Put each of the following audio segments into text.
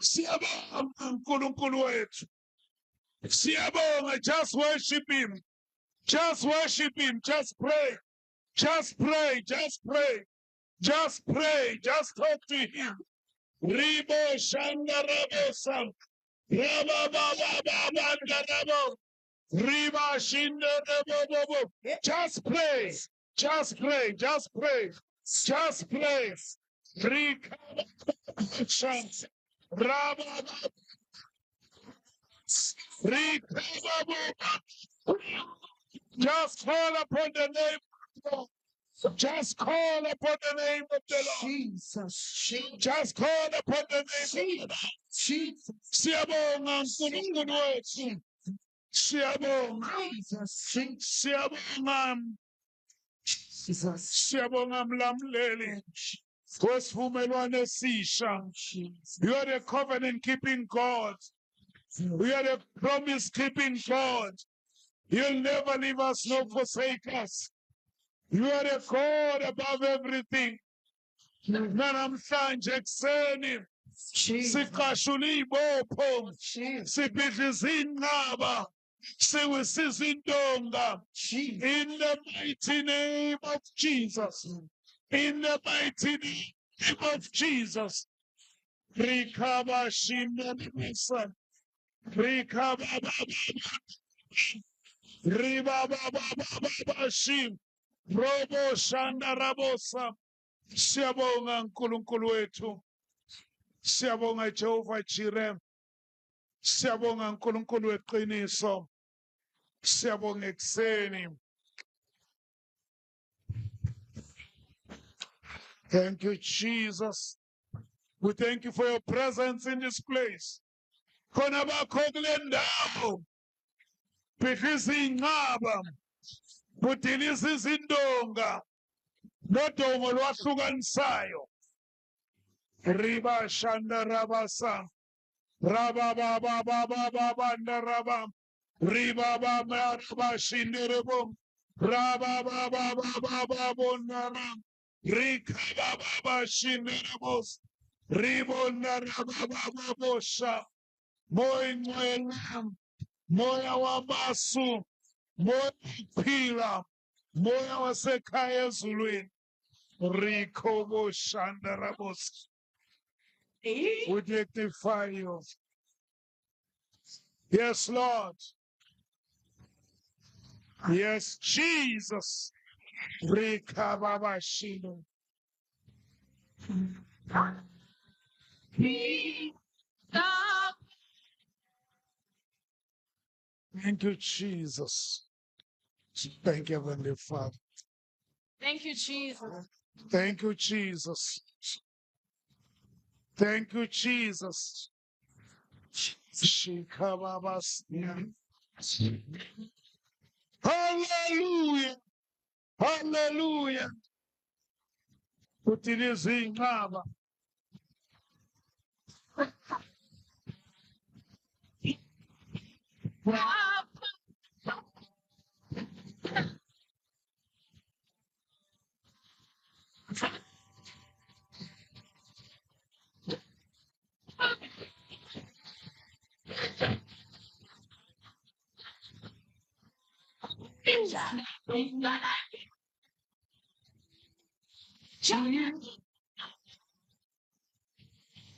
Siyabonga uNkulunkulu wethu. Siyabonga, just worship him. Just worship him. Just pray. Just pray. Just pray. Just pray. Just talk to him. Ribo shanda rabo sam. Raba baba baba rabo. Riba shinda rabo bobo. Just pray. Just pray. Just pray. Just pray. Rika shant. Raba Rika baba. Just call upon the name of God. Just call upon the name of the Lord. Jesus. Just call upon the name of the Lord. Jesus. Siyabonga uNkulunkulu wethu. Siyabonga. Jesus. Siyabonga. Jesus. Siyabonga mlamleli. Wesivumelwano esisha. You are the covenant keeping God. You are the promise keeping God. You'll never leave us nor forsake us. You are the God above everything. Namhlanje ekuseni siqashula izibopho, sibhidliza inqaba, siwisiza intonga. In the mighty name of Jesus. In the mighty name of Jesus. Rikaba shinda Rikaba Riba baba shim. Robo shanda rabosa. Siyabonga uNkulunkulu wethu. Siyabonga Jehova Jireh. Siyabonga uNkulunkulu weqiniso. Siyabonga ekuseni. Thank you, Jesus. We thank you for your presence in this place. Khona bakho kule ndawo. Bhidliza inqaba. Budilisa izindonga. Nodongo lwahlukanisayo. Riba shanda rabasa. Raba baba baba baba ndaraba. Riba baba baba shinderebo. Raba baba baba baba nara. Rika baba baba shinderebos. Ribo naraba baba bosha. Moya ngcwele. Moya wamasu. Moya phila. Moya wasekhaya ezulwini. Rikobo Shandarabos. We dignify you. Yes, Lord. Yes, Jesus. Rikababashino. Thank you, Jesus. Thank you, Heavenly Father. Thank you, Jesus. Thank you, Jesus. Thank you, Jesus. Shikababas. Hallelujah. Hallelujah. Utilize inqaba.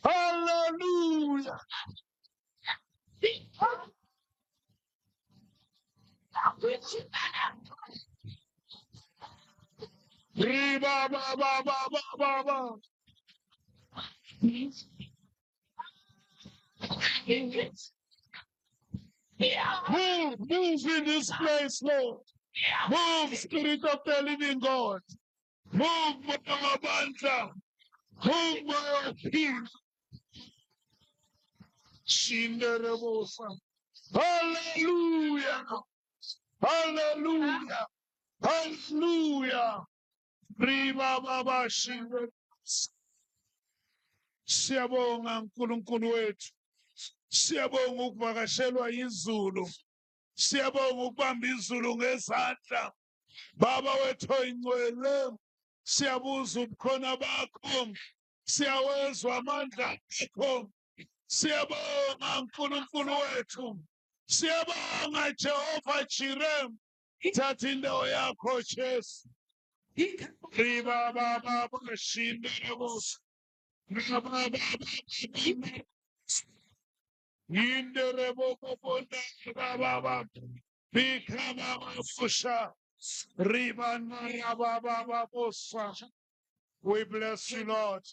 Hallelujah. Riba ba ba ba ba ba ba. Move in this place, Lord. Move, Spirit of the Living God. Move, Mabanta. Move, my peace. Shinderebosa. Hallelujah. Hallelujah. Hallelujah. Riba baba shinder. Siyabonga uNkulunkulu wethu. Siyabonga ukuvakashelwa izulu. Siyabonga ukubamba izulu ngezandla. Baba wethu oyingcwele. Siyabuza ubukhona bakho. Siyawezwa amandla akho. Siyabonga uNkulunkulu wethu. Siyabonga Jehova Jireh. Thatha indawo yakho Jesu. Riba baba bashindele. Indere bobonda baba. Bikama mafusha. Riba na baba bosa. We bless you, Lord.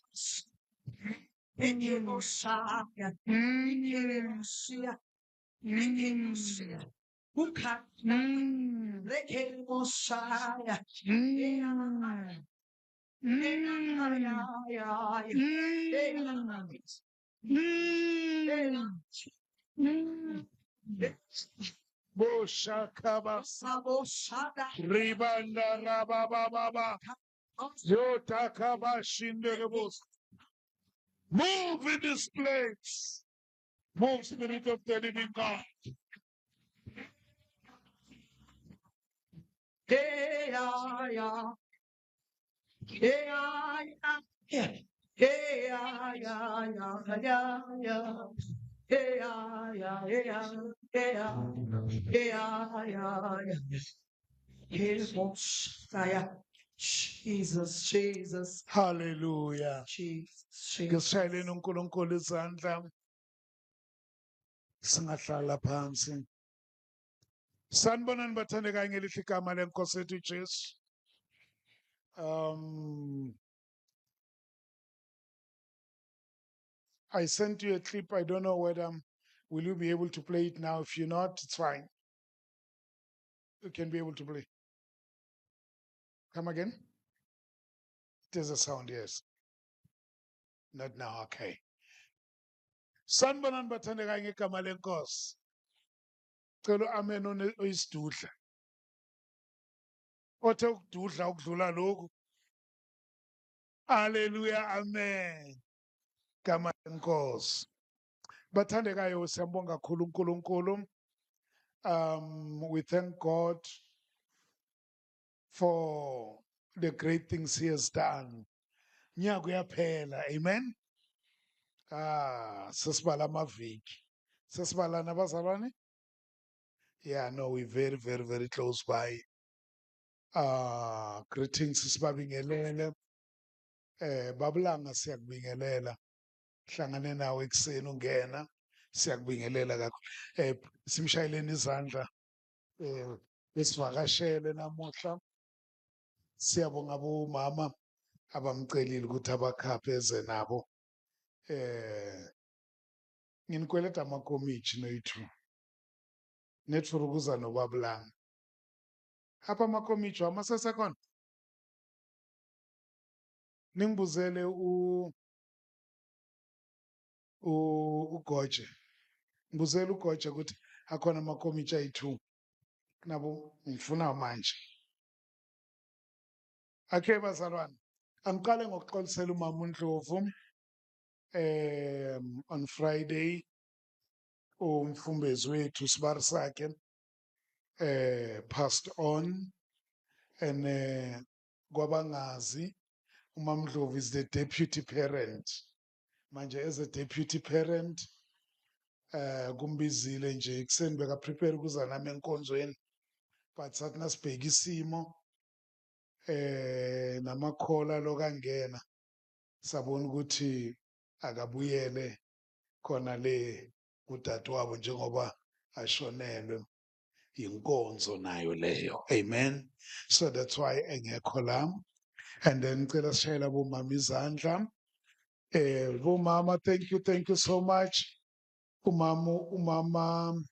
Boshakaba Ribanda Rababa Yotakaba Shinderebos. Move in this place. Move, Spirit of the Living God. Jesus. Hallelujah. Jesus. Ngisishayeleni uNkulunkulu izandla. Singahlala phansi. Sanibonani bathandekayo ngelihle igama lenkosi yethu uJesu. I sent you a clip. I don't know whether will you be able to play it now. If you're not, it's fine. You can be able to play. Come again. There's a sound, yes. Not now, okay. Sanibonani bathandekayo ngegama lenkosi. Cela amen oyisidudla. Othe ukududla ukudlula lokhu. Hallelujah, amen. Gama lenkosi. Bathandekayo siyambonga kakhulu uNkulunkulu. We thank God for the great things he has done. Nyaka uyaphela, amen. Sesibala amaviki. Sesibala nabazalwane? Yeah, no, we're very, very, very close by. Greetings sisibabingelele. Babulanga siyakubingelela. Hlangane nawe ekuseni ungena. Siyakubingelela kakhulu. Simshayeleni izandla. Besivakashele namuhla. Siyabonga bomama abamcelile ukuthi abakhaphe eze nabo. Nginikweleta amakomitshi noyithu. Netful ukuza nobabulanga. Apha amakomitshi amasesekhona. Ningibuzele uGoje. Ngibuzele uGoje ukuthi akhona amakomitshi ayi2. Nabo ngifuna manje. Okay bazalwane. Angiqale ngokuxolisela uMama uNdlovu. On Friday umfumbezi wethu sibari sakhe passed on and kwabangazi uMama Ndlovu is the deputy parent. Manje as a deputy parent kumbizile nje ekseni beka prepare ukuza nami enkonzweni but sathi nasibheka isimo namakhola lokangena sabona ukuthi akabuyele khona le udadewabo njengoba ashonelwe inkonzo nayo leyo, amen. So that's why engekho la. And then ngicela sishayela bomama izandla. Bomama, thank you so much. Umama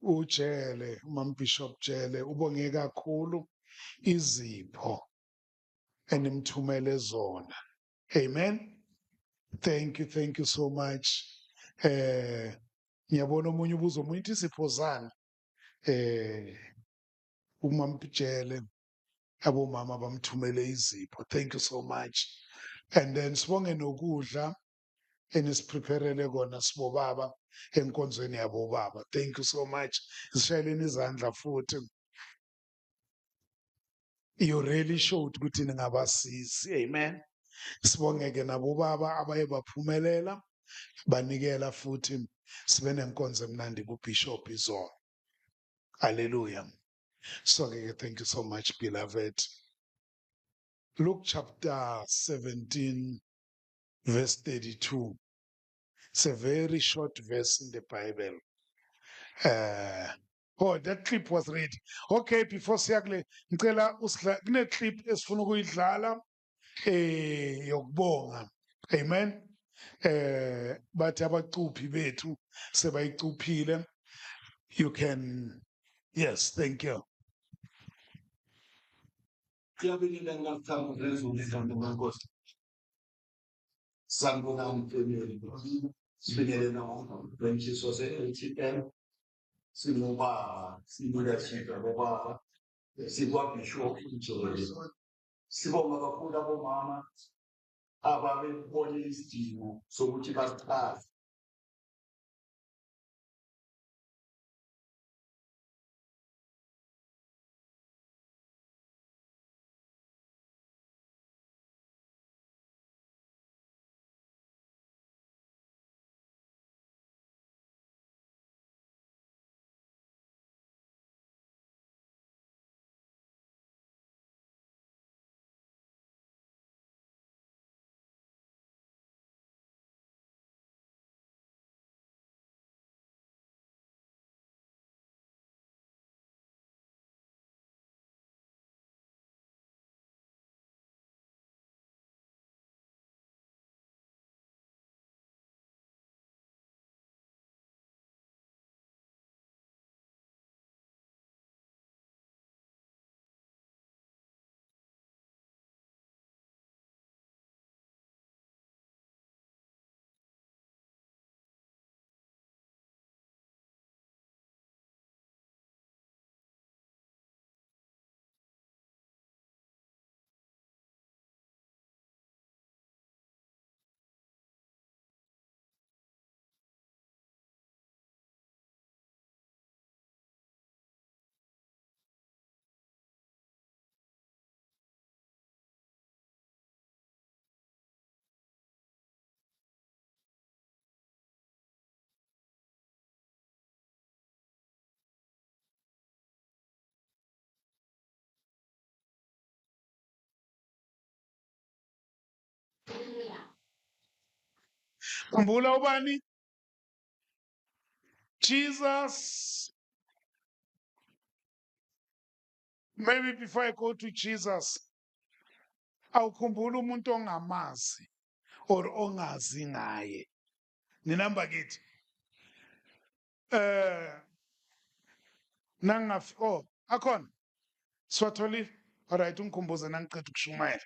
uJele, uMama Bishop Jele ubonge kakhulu izipho enimthumele zona, amen. Thank you so much. Ngiyabona omunye ubuzo omunye izipho zani. uMama Jele abomama bamthumele izipho. Thank you so much. And then sibonge nokudla enisipreparele kona sibobaba enkonzweni yabo baba. Thank you so much. Sishayeleni izandla futhi. You really showed ukuthi ningabasizi. Amen. Sibongeke nabo baba abaye baphumelela banikela futhi sibe nenkonzo emnandi kuBishop Izolo. Hallelujah. So thank you so much, beloved. Luke chapter 17, verse 32. It's a very short verse in the Bible. Oh, that clip was ready. Okay, before siyakule ngicela kune clip esifuna ukuyidlala yokubonga. Amen. Bathi abacuphi bethu sebayicuphile. You can, yes, thank you. Sanibonani family. Sibingelela ngomfundisi wase-ATM. Sinobaba, sileadership abobaba. SikwaBishop Joel. Sibonga kakhulu abomama ababebone isidingo sokuthi basichaze. Khumbula ubani? Jesus. Maybe before I go to Jesus, awukhumbula umuntu ongamazi or ongazi ngaye. Ninamba kithi. Oh, akhona. Swatholi. All right, ungikhumbuze nangiqeda ukushumayela.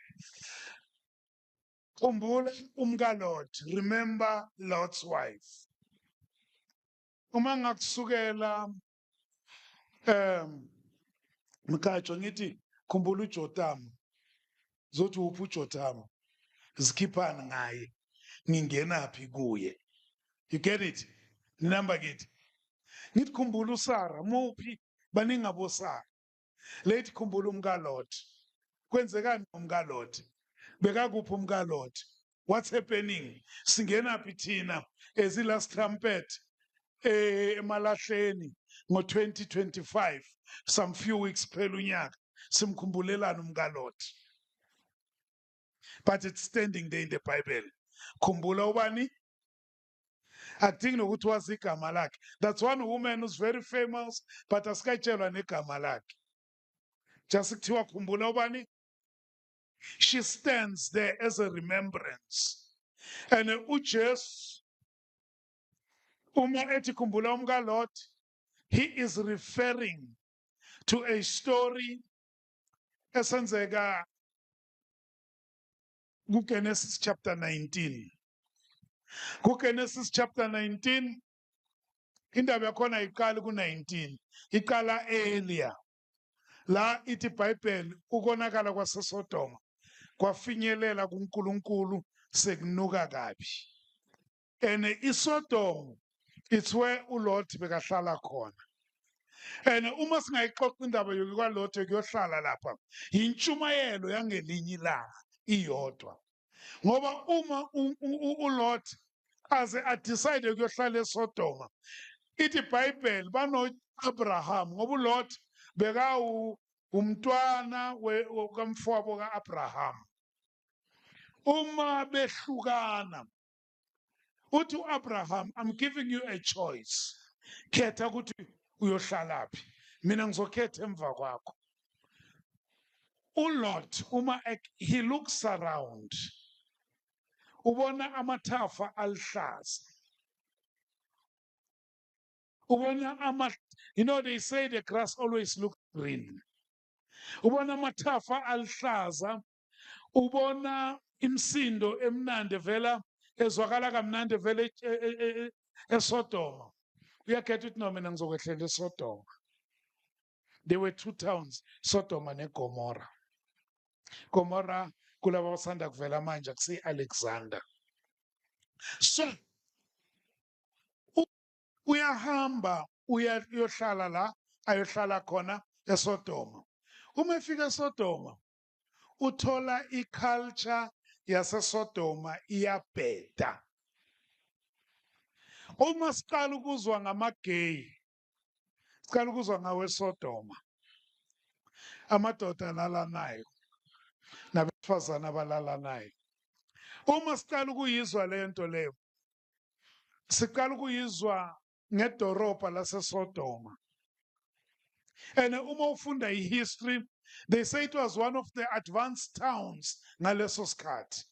Khumbula umkaLot. Remember Lot's wife. Uma ngakusukela mkhatsho ngithi khumbula uJotamu. Zothi uphi uJotamu? Zikhiphani ngaye. Ngingenaphi kuye. You get it? Ninamba kithi. Ngithi khumbula uSara. Muphi baningi abosara. Lethi khumbula umkaLot. Kwenzekani umkaLot? Bekakuphi umkaLot? What's happening? Singenaphi thina as last trumpet emalahleni ngo-2025 some few weeks phela unyaka simkhumbulelana umkaLot. But it's standing there in the Bible. Khumbula ubani? Akudingi nokuthi wazi igama lakhe. That's one woman who's very famous but asikayitshelwa negama lakhe. Just kuthiwa khumbula ubani? She stands there as a remembrance. And uJesu uma ethi khumbula umkaLot, he is referring to a story esenzeka kuGenesis chapter 19. KuGenesis chapter 19, indaba yakhona iqala ku-19. Iqala earlier. La ithi iBhayibheli ukonakala kwaseSodoma kwafinyelela kuNkulunkulu sekunuka kabi. And iSodom, it's where uLot bekahlala khona. And uma singayixoxa indaba yokwalotho kuyohlala lapha intshumayelo yangelinye ilanga iyodwa ngoba uma uLot aze adecide ukuyohlala eSodoma ithi iBhayibheli bano-Abraham ngoba uLot umntwana kamfowabo ka-Abraham. Uma behlukana uthi u-Abraham, I'm giving you a choice, khetha ukuthi uyoshalaphi, mina ngizokhetha emva kwakho. uLot uma he looks around ubona amathafa alihlaza, ubona you know, they say the grass always looks green. Ubona amathafa alihlaza, ubona imsindo emnandi vela ezwakala kamnandi vele eSodoma. Uyakhetha ukuthi no, mina ngizokwehlela eSodoma. There were two towns, Sodoma neGomorrah. Gomorrah kulaba abasanda kuvela manje kusi-Alexander. So uyahamba uyohlala la ayohlala khona eSodoma. Uma efika eSodoma uthola iculture yaseSodoma iyabheda. Uma siqala ukuzwa ngama-gay, siqala ukuzwa ngaweSodoma, amadoda alalanayo nabesifazane abalalanayo. Uma siqala ukuyizwa leyo nto leyo, siqala ukuyizwa ngedorobha laseSodoma. And uma ufunda history, they say it was one of the advanced towns ngaleso sikhathi,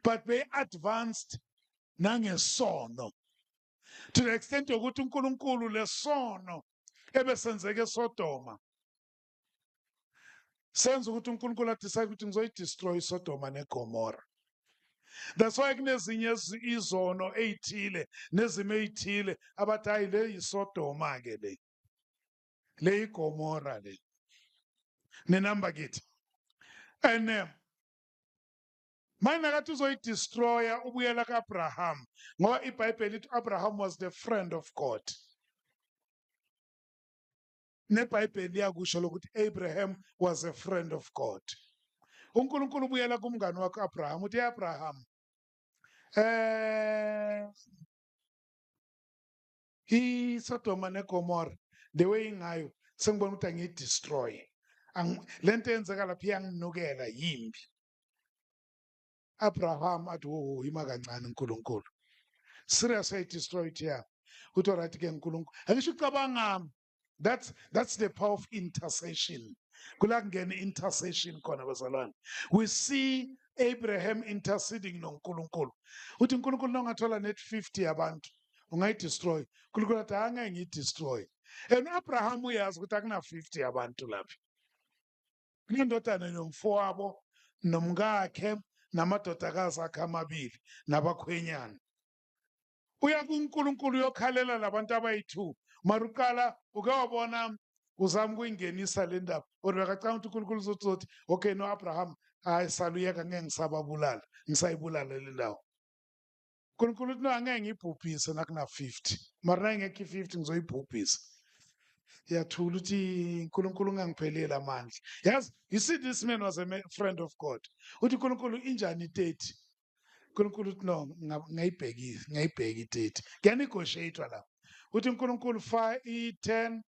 but they advanced nangesono, to the extent yokuthi uNkulunkulu lesono ebesenzeke eSodoma senza ukuthi uNkulunkulu adecide ukuthi ngizoyi-destroy iSodoma neGomorrah. That's why kunezinye izono ey'thile nezimo ey'thile abathi hayi le yiSodoma-ke le yiGomorrah le. Ninamba kithi. And manje nakathi uzoyi-destroya ubuyela ka-Abraham ngoba iBhayibheli ithi Abraham was the friend of God. NeBhayibheli yakusho lokuthi Abraham was a friend of God. uNkulunkulu ubuyela kumngani wakhe Abraham uthi Abraham iSodoma neGomorrah the way ingayo sengibona ukuthi angiyi-destroy. Le nto eyenzeka lapha iyanginukela yimbi. Abraham athi wo ima kancane uNkulunkulu. Serious ayi-destroy ithi ya. Uthi alright ke uNkulunkulu. Angisho ucabanga that's the power of intercession. Kula kungena intercession khona bazalwane. We see Abraham interceding noNkulunkulu. Uthi uNkulunkulu nongathola net 50 yabantu ungayi-destroy. uNkulunkulu athi angeke ngiyi-destroy. And Abraham uyazi ukuthi akuna 50 yabantu lapha. Kunendodana nomfowabo nomkakhe namadodakazi akhe amabili nabakhwenyana. Uya kuNkulunkulu uyokhalela labantu abayi-2. Marukala uke wabona uzama ukuyingenisa le ndaba or bekacanga ukuthi uNkulunkulu uzothi okay no Abraham hayi saluyeka ngeke ngisababulala ngisayibulala le ndawo. uNkulunkulu uthi no angeke ngiyibhubhise nakuna 50 mara nangeke i-50 ngizoyibhubhisa. Yathula uthi uNkulunkulu ungangipheleli amandla. Yes, you see this man was a friend of God. Uthi uNkulunkulu injani 30? uNkulunkulu uthi no ngayibheki 30. Kuyanegotiate la. Uthi uNkulunkulu 10.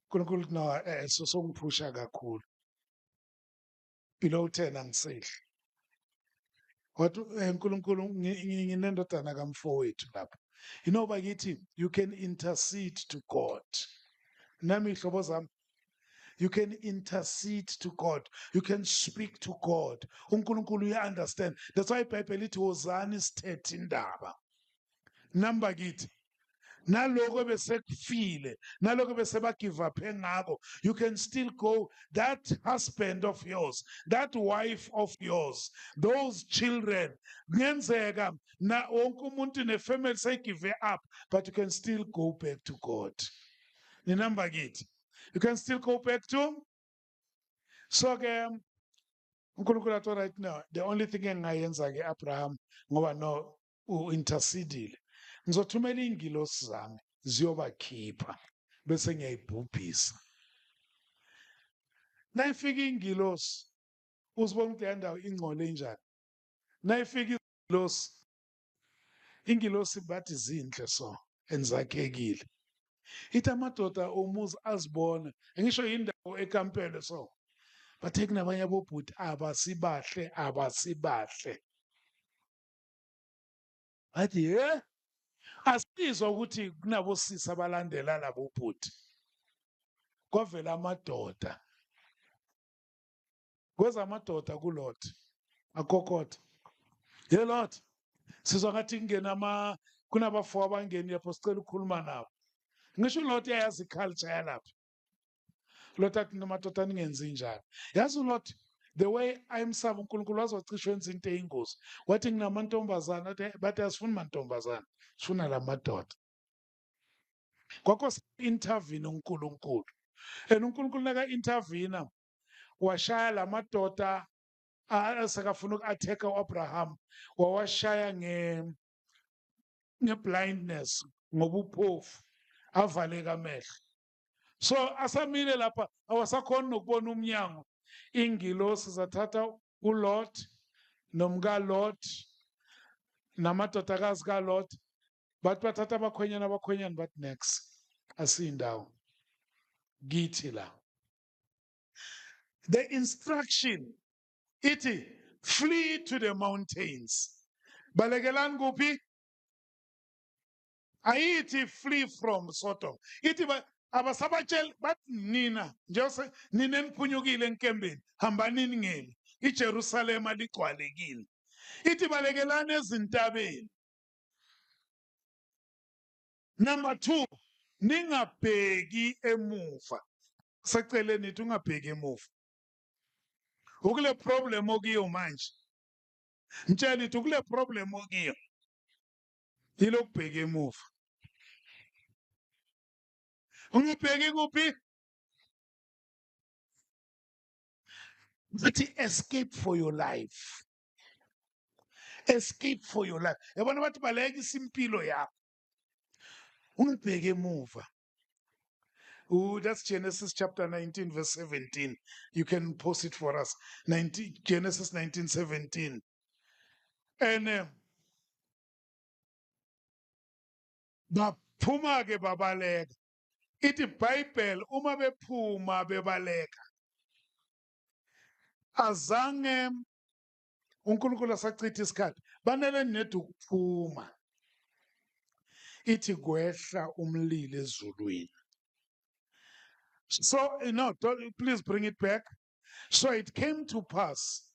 uNkulunkulu uthi no so songiphusha kakhulu. Below 10 angisehli. Wathi uNkulunkulu nginendodana kamfowethu lapha. You know bakithi you can intercede to God. Nami hlobo zami, you can intercede to God. You can speak to God. uNkulunkulu uya understand. That's why iBhayibheli ithi wozani sithethe indaba. Namba kithi naloko besekufile naloko besebagive up ngako, you can still go. That husband of yours, that wife of yours, those children, kungenzeka na wonke umuntu nefamily seyigive up, but you can still go back to God. Ninamba kithi, you can still go back to. So ke uNkulunkulu athi right now the only thing engayenza ke Abraham ngoba no intercedile, ngizothumela ingilosi zami ziyobakhipha bese ngiyayibhubhisa. Nayifika ingilosi uzibona ukuthi leya ndawo ingcole enjani. Nayifika ingilosi bathi zinhle so enzakhekile. Ithi amadoda omuzi azibona ngisho indawo ekampele so bathe kunabanye abobhuti abasibahle bathi asizwa ukuthi kunabosisi abalandela labo bhuti kwavela amadoda kweza amadoda kulot akokotha Lord sizwa ngathi kungena kunabafo abangeni lapho sicela ukukhuluma nabo ngisho uLot yazi culture yalapha Lot athi namadoda ningenzi njalo yazi uLot the way ayemsaba uNkulunkulu wazocisha wenza into eyingozi wathi nginamantombazana bathi asifuni mantombazana sifuna lamadoda kwakho intervene uNkulunkulu uNkulunkulu naka intervene washaya lamadoda asakafuna uku-attack uAbraham wawashaya ngeblindness ngobuphofu avaleka amehlo so asamile lapha awasakhona nokubona umnyango ingilosi zathatha uLot nomkaLot namadodakazi kaLot bathi bathatha abakhwenyana bathi next asindawo kithi la the instruction ithi flee to the mountains balekelani kuphi ayithi flee from Sodom ithi abasabatshela bathi nina nje nina eniphunyukile enkembeni hambanini ngemi iJerusalema ligcwalekile ithi balekelani ezintabeni. Number 2 ningabheki emuva sacele nithi ungabheki emuva ukule problem okuyo manje mtshela nithi ukule problem okuyo yilokubheka emuva ungibheki kuphi uthi escape for your life yabona bathi baleka isimpilo yakho ungibheke emuva. That's Genesis chapter 19 verse 17. You can post it for us. Genesis 19:17. And baphuma ke babaleka. Ithi Bible uma bephuma bebaleka. Azange uNkulunkulu asachitha isikhathi. Banele nedu ukuphuma. Ithi kwehla umlilo ezulwini. So, please bring it back. So it came to pass.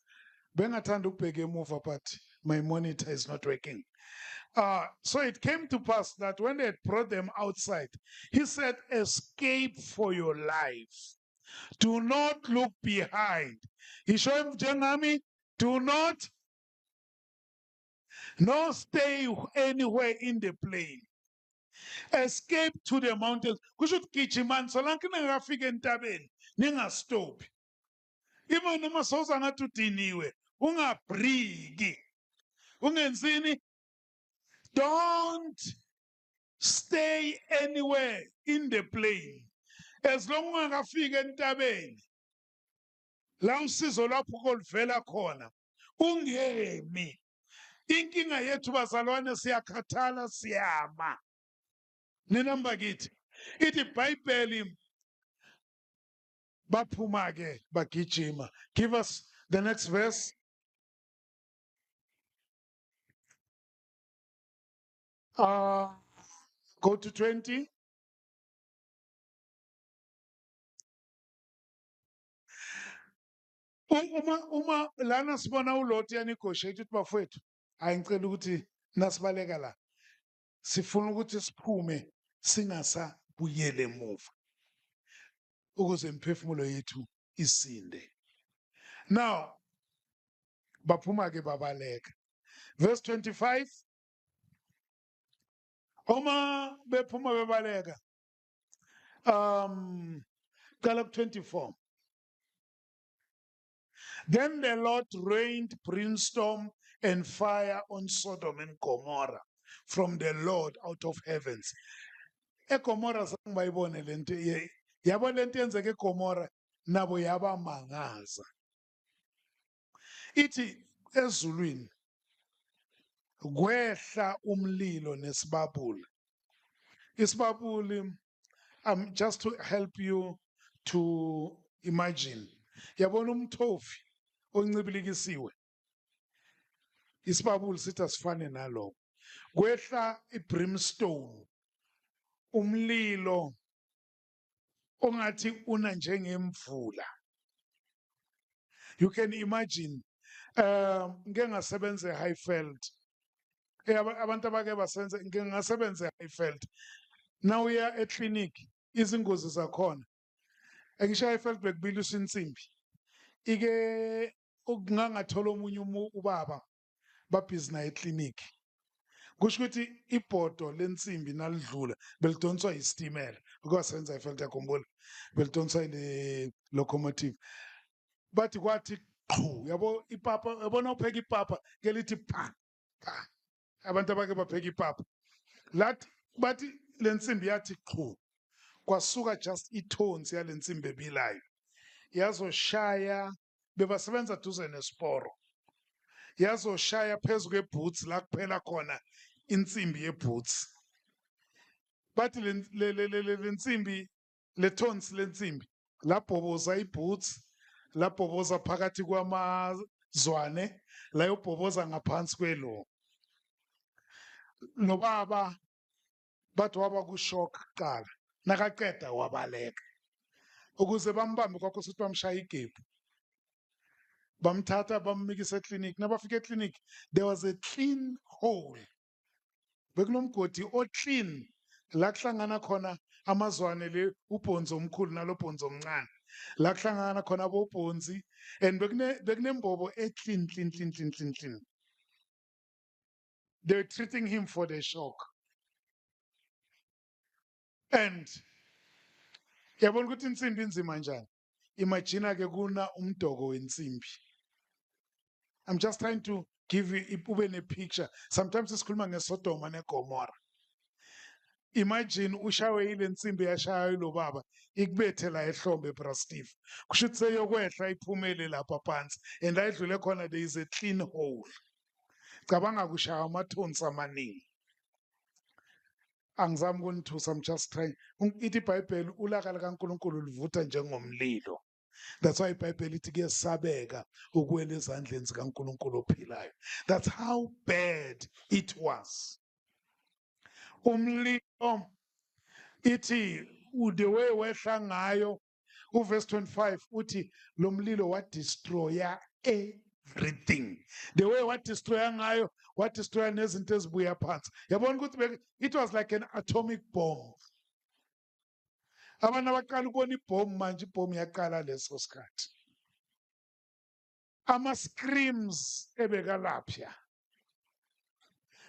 Bengathanda ukubheka emuva but my monitor is not working. So it came to pass that when they had brought them outside, he said, escape for your life. Do not look behind. He showed him, Jengami, do not stay anywhere in the plain. Escape to the mountains. Kusho gijimani solanke ningafika entabeni ningastop. Even noma soza ngathi udiniwe ungabriki. Ungenzini? Don't stay anywhere in the plain. As long ungakafika entabeni la usizo lapho koluvela khona ungemi. Inkinga yethu bazalwane siyakhathala siyama. Nenamba kithi ithi Bible baphuma ke bagijima. Give us the next verse. Go to 20. Uma lana sibona uLot yanegotiate ukuthi bafowethu ayingicela ukuthi nasibaleka la sifuna ukuthi siphume singasabuyele emuva ukuze imphefumulo yethu isinde. Now baphuma ke babaleka. Verse 25. Uma bephuma bebaleka qala ku 24. Then the Lord rained brimstone and fire on Sodom and Gomorrah from the Lord out of heavens. eGomora sangibayibone lento yabo lento yenzeke eGomora nabo yabamangaza ithi ezulwini kwehla umlilo nesibabuli isibabuli just to help you to imagine yabona umthofi oncibilikisiwe isibabuli sithi asifane nalokho kwehla ibrimstone umlilo ongathi una njengemvula you can imagine ngeke ngasebenza eHighveld abantu abake basenze ngeke ngasebenza eHighveld now uya eclinic izingozi zakhona engisho eHighveld bekubiliswa insimbi ike ukungangathola omunye ubaba babhizi naye eclinic kusho ukuthi ibhodo lensimbi nalidlula belidonswa istimela ukwasenza eHighveld yakhumbula belidonswa ile locomotive bathi kwathi qhu yabo ipapa yabona upheka ipapa ngelithi pa abantu abake bapheka ipapa lathi bathi lensimbi yathi qhu kwasuka just ithonsi yalensimbi ebilayo yazoshaya bebasebenza duze nesiporo yazoshaya phezu kweboots la kuphela khona insimbi yeboots bathi lensimbi lethonsi lensimbi labhoboza iboots labhoboza phakathi kwamazwane la yobhoboza ngaphansi kwelo nobaba bathi waba kushock kuqala nakaqeda wabaleka ukuze bambambe kwakho sithi bamshaya igebhu bamthatha bamikisa eclinic nabafika eclinic there was a clean hole bekunomgodi oclean la kuhlangana khona amazwane le ubhonzo omkhulu nalobhonzo omncane la kuhlangana khona abobhonzi and bekunembobo clean they were treating him for the shock and yabona ukuthi insimbi inzima njani imagine ke kuna umdoko wensimbi I'm just trying to give you ube ne picture sometimes isikhuluma ngeSodoma neGomora imagine ushawe ile nsimbi yashaya lo baba ikubethe la ehlombe bra Steve kusho ukuthi seyokwehla iphumele lapha phansi and ayidlule khona there is a clean hole cabanga kushaya amathonsi amaningi angizami ukunithusa I'm just trying ithi iBhayibheli ulaka likaNkulunkulu livutha njengomlilo that's why iBhayibheli ithi kuyesabeka ukuwela ezandleni zikaNkulunkulu ophilayo that's how bad it was umlilo ithi the way wehla ngayo uverse 25 uthi lo mlilo wa destroya everything the way what destroya ngayo what destroya nezinto ezibuya phansi yabona ukuthi it was like an atomic bomb abantu abaqala ukubona ibomb manje ibomb yaqala leso sikhathi ama screams ebekalapha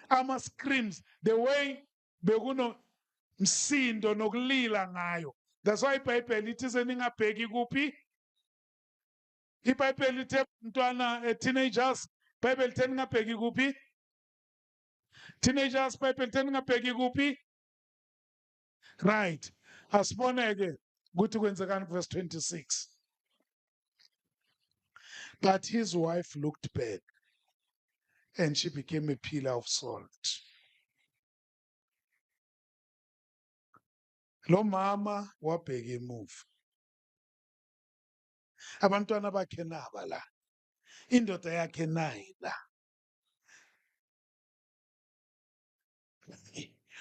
ama screams the way bekuno msindo nokulila ngayo that's why iBhayibheli ithi seningabheki kuphi iBhayibheli ithi mntwana teenagers iBhayibheli ithi ningabheki kuphi teenagers iBhayibheli ithi ningabheki kuphi right asiboneke ukuthi kwenzekani verse 26 but his wife looked bad and she became a pillar of salt lo mama wabheka emuva abantwana bakhe naba la indoda yakhe nayi la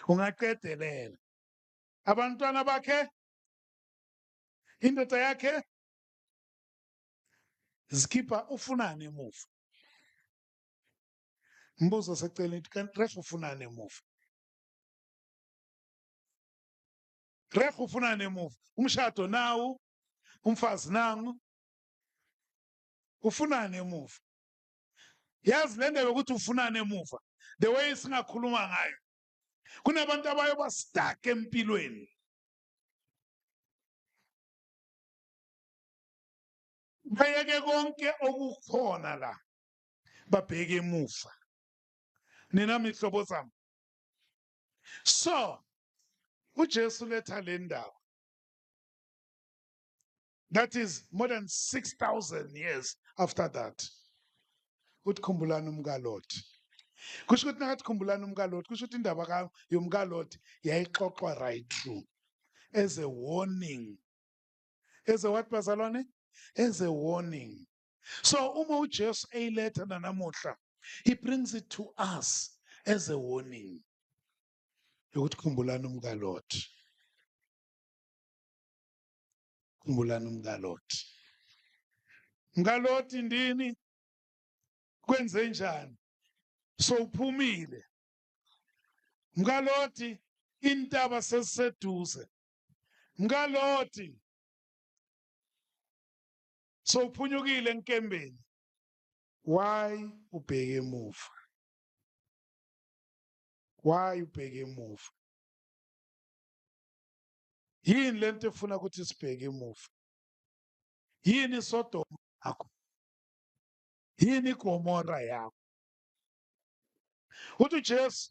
ungaqedelela abantwana bakhe indoda yakhe zikhipha ufunani emuva mbuzo seceleni ithi kanti ref ufunani emuva ref ufunani emuva umshado nawo umfazi nangu ufunani emuva yazi le ndebe ukuthi ufunani emuva the way singakhuluma ngayo kunabantu abayo ba stuck empilweni bayeke konke okukhona la babheke emuva nina mihlobo zami so uJesu letha le ndaba. That is more than 6,000 years after that. Uthi khumbulani umkaLoti. Kusho ukuthi nakathi khumbulani umkaLoti, kusho ukuthi indaba yomkaLoti yayixoxwa right through as a warning. As a what, bazalwane? As a warning. So uma uJesu eyiletha nanamuhla, he brings it to us as a warning. Ukuthi khumbulani umkaLoti. Khumbulani umkaLoti. MkaLoti ndini kwenze njani? So uphumile. MkaLoti intaba sesiseduze. MkaLoti so uphunyukile enkembeni. Why ubheke emuva? Why ubheke emuva? Yini lento efuna ukuthi sibheke emuva? Yini iSodoma yakho? Yini iGomora yakho? Uthi uJesu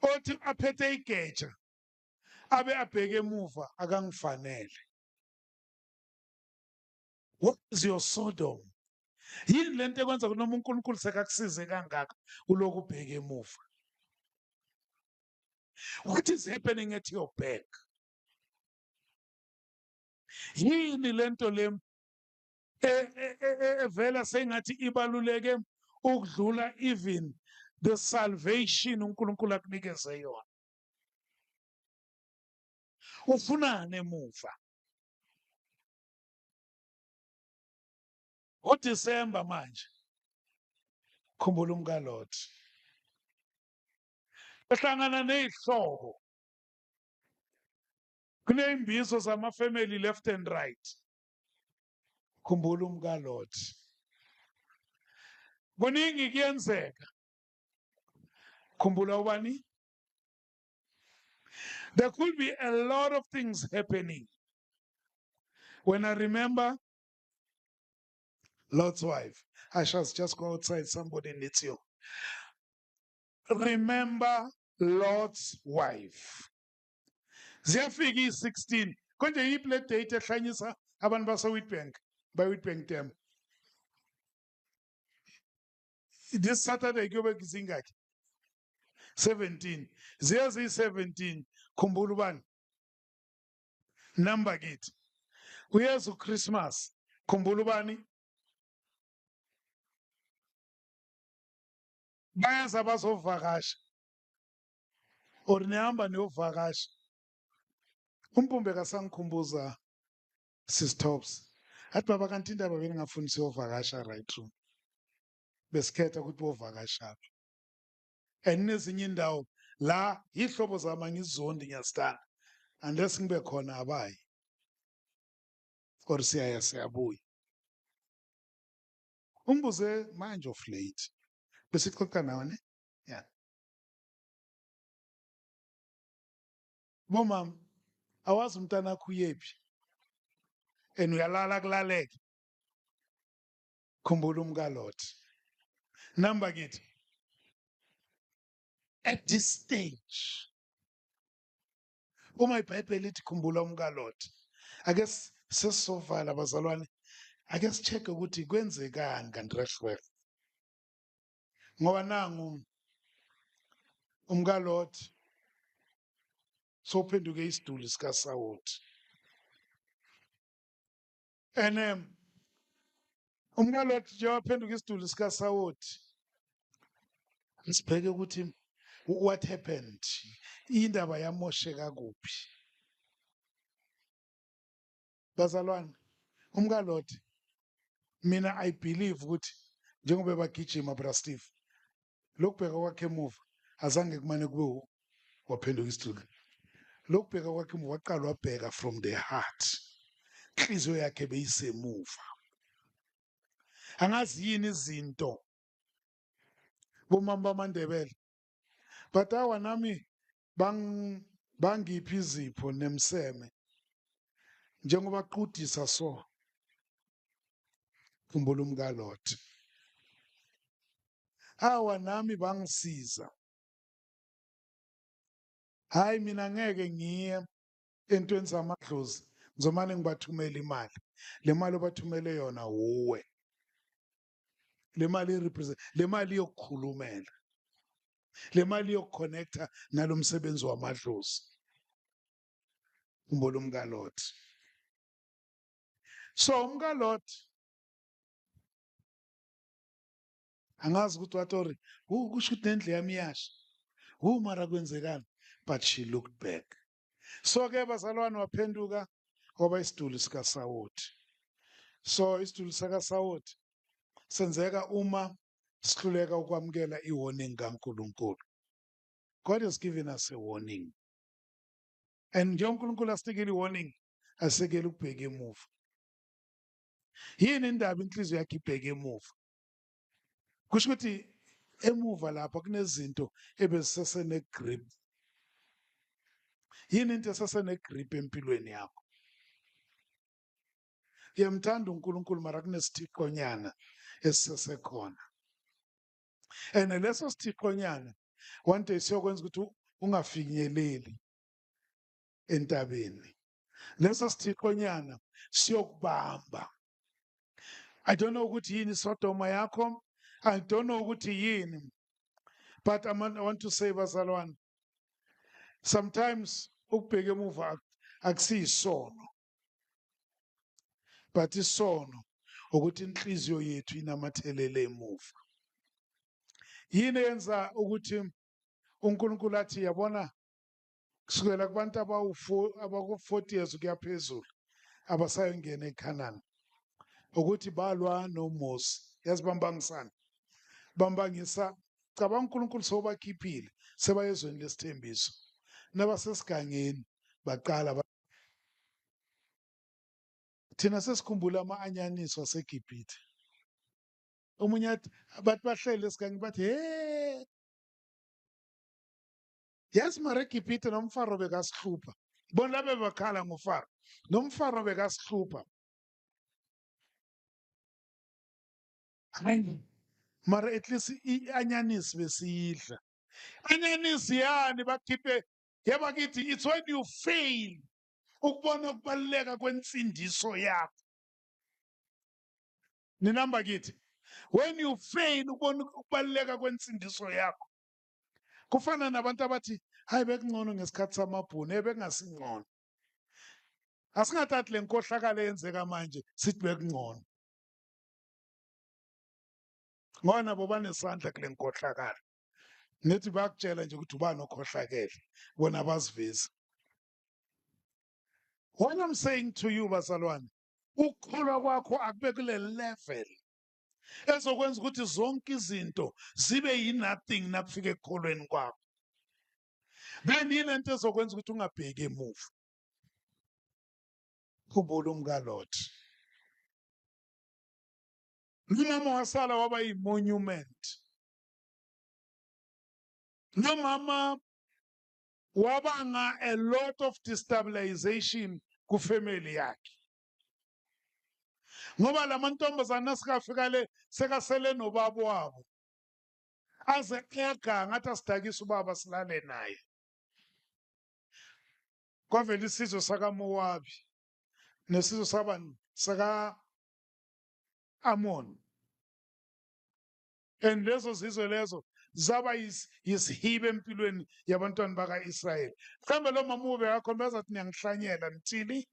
othi aphethe igeja abe abheke emuva akangifanele. What is your Sodom? Yini lento ekwenza noma uNkulunkulu sekakusize kangaka uloku ubheke emuva? What is happening at your back? Yini lento le evela sengathi ibaluleke ukudlula even the salvation uNkulunkulu akunikeze yona? Ufunani emuva? uDisemba manje. Khumbula umkaLoti. Ehlangana nezihlobo. Kuneyimbizo zamafamily left and right. Khumbula umkaLoti. Kuningi kuyenzeka. Khumbula ubani? There could be a lot of things happening. When I remember Lot's wife, I shall just go outside, somebody needs you. Remember Lot's wife. Ziyafika i-16. Konje yiphi date ehlanyisa abantu base-Witbank, by-Witbank Dam. This Saturday kuyobe zingaki? 17. Ziyazi-17. Khumbula ubani? Number kithi. Uyeza uChristmas. Khumbula ubani? Bayeza bazovakasha. Or nihamba niyovakasha. Umpumbe kasangikhumbuza Sis Tops. Athi baba kanti indaba bengingafuni siyovakasha right through. Besikhetha ukuthi bovakashaphi. And nezinye indawo la ihlobo zami angizondi ngiyasithanda. Unless ngibe khona abayi. Or siyaya siyabuya. Umbuze manje of late. Besixoxa nawe ne? Yeah. Bomam, awazi umntana wakho uyephi? And uyalala kulaleke. Khumbula umkaLoti. Number kithi. At this stage, uma iBhayibheli lithi khumbula umkaLoti. I guess sesizovala bazalwane. I guess check ukuthi kwenzekani kanti reshwe. Ngoba nangu umkaLoti sophenduke isiduli sikaSawoti. And umkaLoti nje waphenduka isiduli sikaSawoti. Sibheke ukuthi what happened? Indaba yamosheka kuphi? Bazalwane, umkaLoti mina I believe ukuthi njengoba bagijima bra Steve. Lokubheka kwakhe emuva azange kumane kube waphenduka isiduli. Lokubheka kwakhe emuva waqala wabheka from the heart. Inhliziyo yakhe beyisemuva. Angazi yini izinto bomama bamaNdebele. But awa nami bangiphi izipho nemseme. Njengoba qudisa so. Khumbula umkaLoti. Awa nami bangisiza. Hayi mina ngeke ngiye entweni zamadlozi ngizomane ngibathumela imali. Le mali obathumele yona wuwe. Le mali represent le mali yokukhulumela. Le mali yokuconnecta nalomsebenzi wamadlozi. Umbolo umkaLord. So umkaLord angazi ukuthi wathi kusho ukuthi nendle yami iyasha. Mara kwenzekani? But she looked back. So ke bazalwane waphenduka kwaba isiduli sikaSawoti. So isiduli sikaSawoti senzeka uma sihluleka ukwamukela iwarning kaNkulunkulu. God has given us a warning. And njengoba uNkulunkulu asinikele iwarning, asekele ukubheka emuva. Yini indaba inhliziyo yakhe ibheke emuva? Kusho ukuthi emuva lapha kunezinto ebezisesene grip. Yini into esesene grip empilweni yakho? Yemthanda uNkulunkulu mara kunesithiqonyana esisesekhona. And leso sithiqonyana one day siyokwenza ukuthi ungafinyeleli entabeni. Leso sithiqonyana siyokubamba. I don't know ukuthi yini Sodoma yakho. I don't know ukuthi yini. But I want to say bazalwane, sometimes ukubheka emuva akusiyisono. But isono ukuthi inhliziyo yethu inamathelele emuva. Yini yenza ukuthi uNkulunkulu athi yabona kusukela kubantu abaku-40 years kuya phezulu abasayongena eKhanani ukuthi balwa noMosi. Yazi bambangisana. Bambangisa cabanga uNkulunkulu sobakhiphile sebayezweni lesithembiso. Nabasesigangeni baqala thina sesikhumbula ama-anyanisi waseGibhithe. Omunye athi bathi bahlele esigangeni bathi hey, yazi mara eGibhithe nomfaro bekasihlupha. Bona labe bakhala ngofaro. Nomfaro bekasihlupha. Hayi. Mara at least i-anyanisi besiyidla. Anyanisi yani bakhiphe yabakithi it's when you fail ukubona ukubaluleka kwensindiso yakho. Ninamba kithi. When you fail ukubona ukubaluleka kwensindiso yakho. Kufana nabantu abathi hayi bekungcono ngesikhathi samabhunu bekungasingcono. Asingathathi le nkohlakalo eyenzeka manje sithi bekungcono. Ngoba nabo banesandla kule nkohlakalo. Nethi bakutshela nje ukuthi ubani okhohlakele bona baziveza. What I'm saying to you bazalwane, ukukholwa kwakho akube kule level ezokwenza ukuthi zonke izinto zibe yi-nothing nakufika ekukholweni kwakho. Then yilento ezokwenza ukuthi ungabheki emuva. Khumbula umkaLord. Umama wasala waba yi-monument. Nomama wabanga a lot of destabilization kufamily yakhe. Ngoba lamantombazana sikafika le sekasele nobaba wabo. Aze ega ngathi asidakisa ubaba silale naye. Kwavela isizwe sakaMowabi nesizwe sabani saka Amon. And lezo zizwe lezo zaba yisihibe empilweni yabantwana baka-Israyeli. Mhlambe lo mama ube yakhombeza ukuthi niyangihlanyela nithini.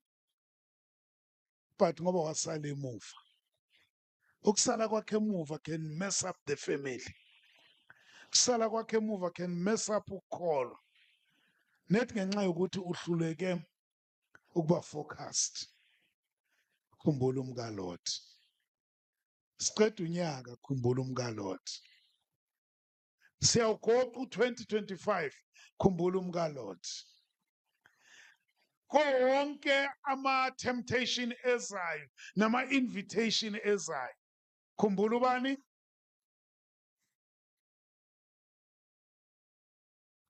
But ngoba wasala emuva. Ukusala kwakhe emuva can mess up the family. Ukusala kwakhe emuva can mess up ukholo. Nethi ngenxa yokuthi uhluleke ukuba focused. Khumbula umkaLord. Siqeda unyaka khumbula umkaLord. Siyawugoqa u-2025 khumbula umkaLord. Konke ama-temptation ezayo nama-invitation ezayo. Khumbula ubani?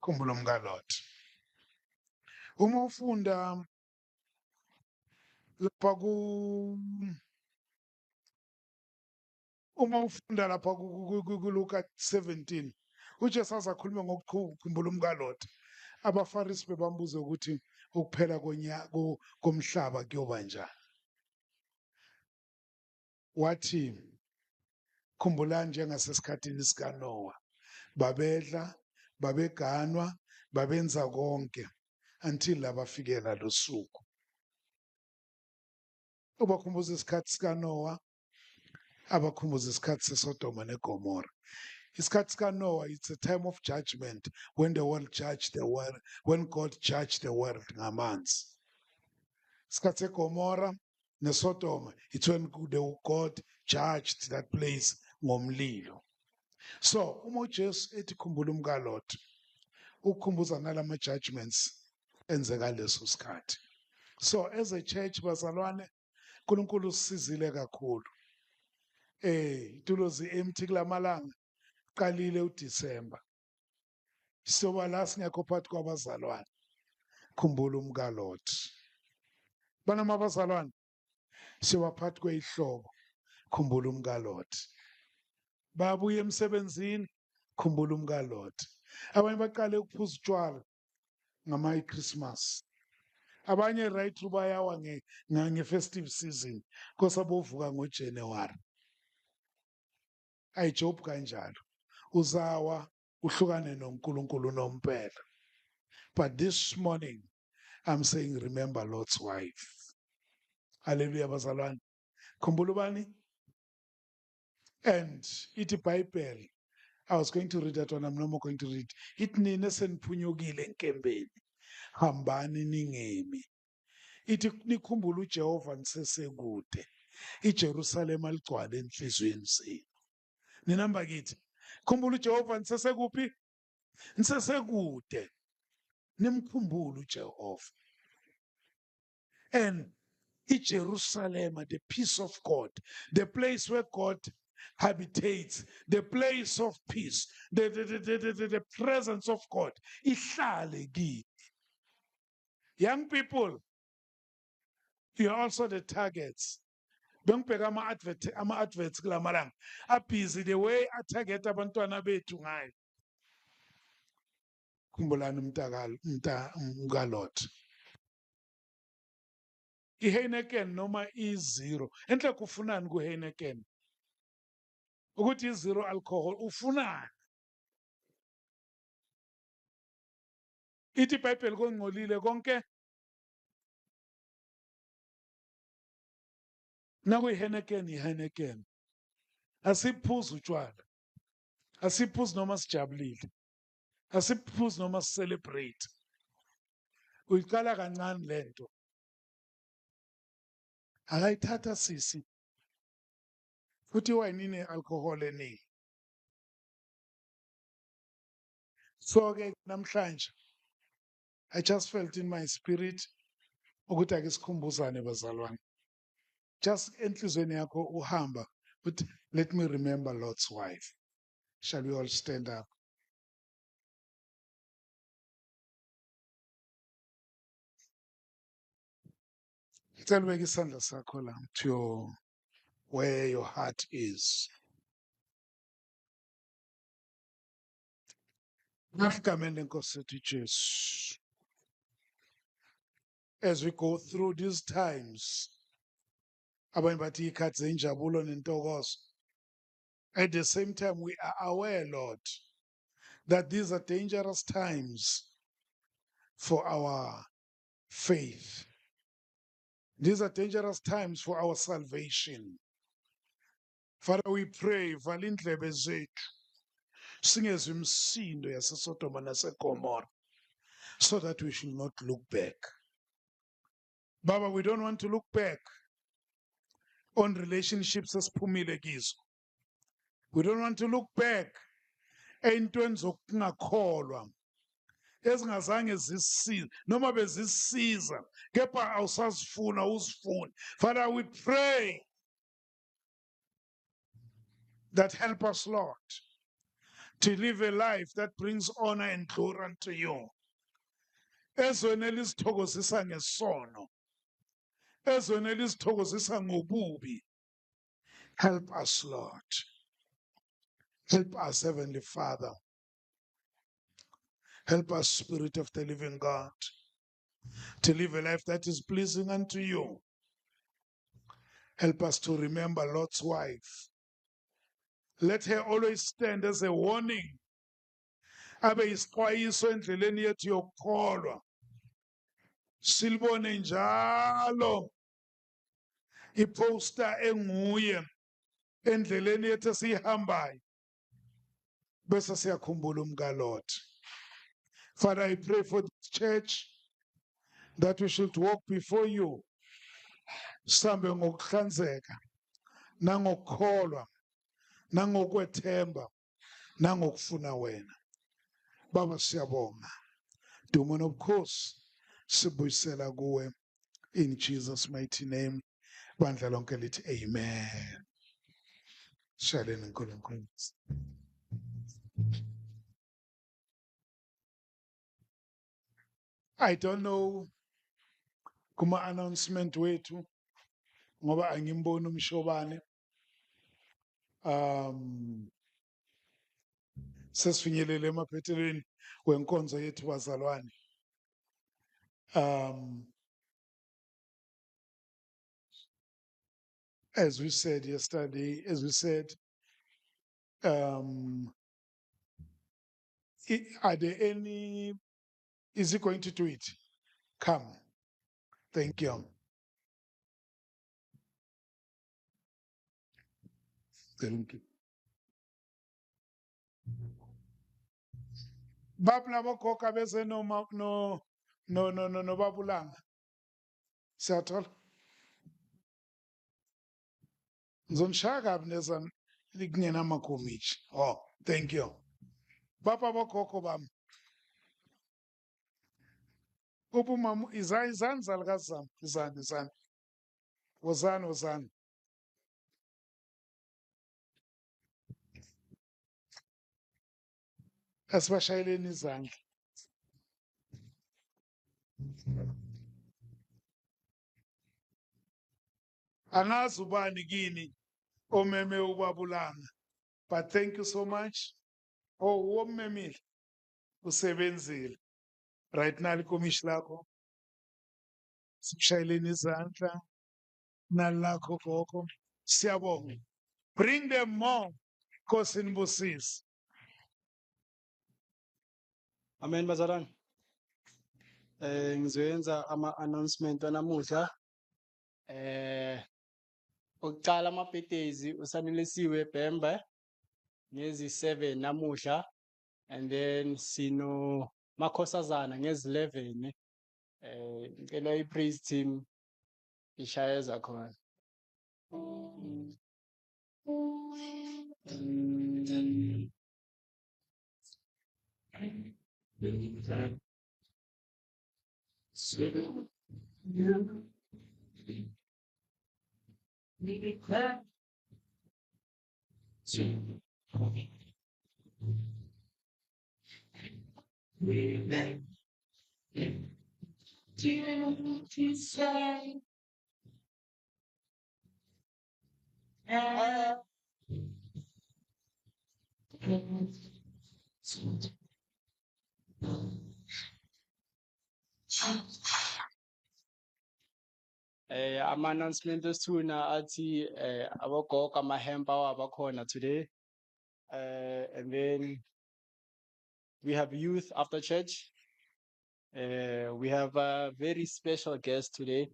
Khumbula umkaLord. Uma ufunda lapha kuLuka 17, uJesu azakhuluma ngokukhumbula umkaLord. abafarisi bebambuza ukuthi ukuphela komhlaba kuyoba njani. Wathi khumbulani njengasesikhathini sikaNoah, babedla, babeganwa, babenza konke until labafikela losuku. Ubakhumbuza isikhathi sikaNoah, abakhumbuza isikhathi seSodoma neGomora. Isikhathi sikaNoah, it's a time of judgment when the world judged the world, when God judged the world ngamanzi. Isikhathi seGomora neSodoma, it's when God judged that place ngomlilo. So uma uJesu ethi khumbula umkaLothi, ukukhumbuza nalama judgments enzeka leso sikhathi. So as a church bazalwane, uNkulunkulu usizile kakhulu. Itulo zi-empty kulamalanga, qalile uDisemba. Soba la singekho phakathi kwabazalwane, khumbula umkaLothi. Banama bazalwane, soba phakathi kweyihlobo, khumbula umkaLothi. Babuye emsebenzini, khumbula umkaLothi. Abanye baqale ukuphuza utshwala ngama-Christmas. Abanye right through bayawa nge-festive season kosa bovuka ngoJanuary. Ayijob kanjalo. Uzawa uhlukane noNkulunkulu nompela. But this morning I'm saying remember Lot's wife. Hallelujah bazalwane. Khumbula ubani? And ithi Bible, I was going to read that one, I'm no more going to read. Ithi nina seniphunyukile enkembeni, hambani ningemi. Ithi nikhumbula uJehova nisesekude. iJerusalema ligcwale enhlizweni zenu. Ninamba kithi, khumbula uJehova nisesekuphi? Nisesekude. Nimkhumbula uJehova. And iJerusalem, the peace of God, the place where God habitates, the place of peace, the presence of God. Ihlale kini. Young people, you are also the targets. Bengibheka ama-adverts kulamalanga abhizi the way atarget abantwana bethu ngayo. Khumbulani umkaLothi. iHeineken noma i-0 enhle kufunani kuHeineken? Ukuthi i-0 alcohol ufunani? Ithi iBhayibheli kongcolile konke nakuyiHeineken iHeineken. Asiphuzi utshwala. Asiphuzi noma sijabulile. Asiphuzi noma celebrate. Uyiqala kancane lento. Akayithatha sisi. Futhi wayinini alcohol eningi. So ke namhlanje I just felt in my spirit ukuthi ake sikhumbuzane bazalwane. Just enhlizweni yakho uhamba but let me remember Lot's wife. Shall we all stand up? Tell me isandla sakho la to where your heart is. Nafikamele Nkosi yethu Jesu. As we go through these times, abanye bathi ikhathi zenjabulo nentokozo. At the same time, we are aware, Lord, that these are dangerous times for our faith. These are dangerous times for our salvation. Father, we pray, vala indlebe zethu, singezwe imisindo yaseSodoma naseGomora, so that we should not look back. Baba, we don't want to look back on relationships esiphumile kizo. We don't want to look back ey'ntweni zokungakholwa ezingazange zisisize noma bezisisiza kepha awusazifuna uzifuna. Father, we pray that help us, Lord, to live a life that brings honor and glory unto you. Ezweni elizithokozisa ngesono, ezweni elizithokozisa ngobubi. Help us, Lord. Help us, Heavenly Father. Help us, Spirit of the living God, to live a life that is pleasing unto you. Help us to remember Lot's wife. Let her always stand as a warning. Abe isixwayiso endleleni yethu yokukholwa. Silibone njalo iposter enguye endleleni yethu esihambayo. Bese siyakhumbula umkaLord. Father, I pray for this church that we should walk before you. Sambe ngokuhlanzeka, nangokukholwa, nangokwethemba, nangokufuna wena. Baba siyabonga. Dumo nobukhosi sibuyisela kuwe in Jesus mighty name. Bandla lonke lithi amen. Shaleni uNkulunkulu. I don't know kuma announcement wethu ngoba angimboni umshobane. Sesifinyelele emaphethelweni wenkonzo yethu bazalwane. As we said yesterday, are there any, is he going to do it? Come. Thank you. Thank you. Babla bokhokha bese no babulanga. Siyathola. Ngizonishaya abnezana likungena amakomitshi. Oh, thank you. Baba bokhokho bami. Upuma izani zalikazami, izani. Wozani. Asibashayeleni izandla. Angazi ubani kini omeme ubabulanga. But thank you so much. Oh, womemile usebenzile. Right now likomishi lakho. Sibashayeleni izandla. Nalakho khokho. Siyabonga. Bring them more. Nkosi nibusise. Amen bazalwane. Ngizoyenza ama-announcement namuhla. Ukuqala amabhedezi usanelisiwe Bhembe ngezi-7 namuhla, and then sino makhosazana ngezi-11. Ngicela i-praise team ishayeza khona. Ama-announcement esithuna athi abogogo amahempa awabakhona today. And then we have youth after church. We have a very special guest today,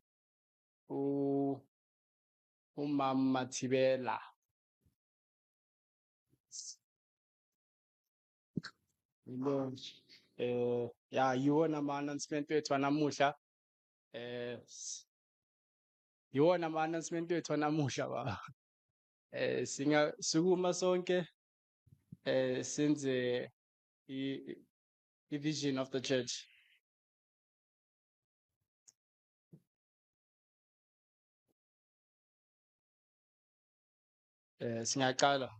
Umama Tibela. Yeah, you want ama-announcement wethu namuhla. You want ama-announcement wethu namuhla baba. Sukuma sonke senze i-vision of the church. Singaqala.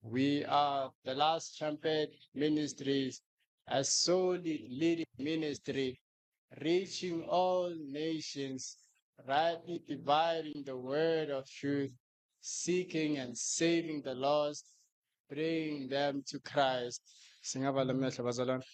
We are the Last Trumpet Ministries, a solid leading ministry, reaching all nations, rightly dividing the word of truth, seeking and saving the lost, bringing them to Christ. Singavala mehlo bazalwane.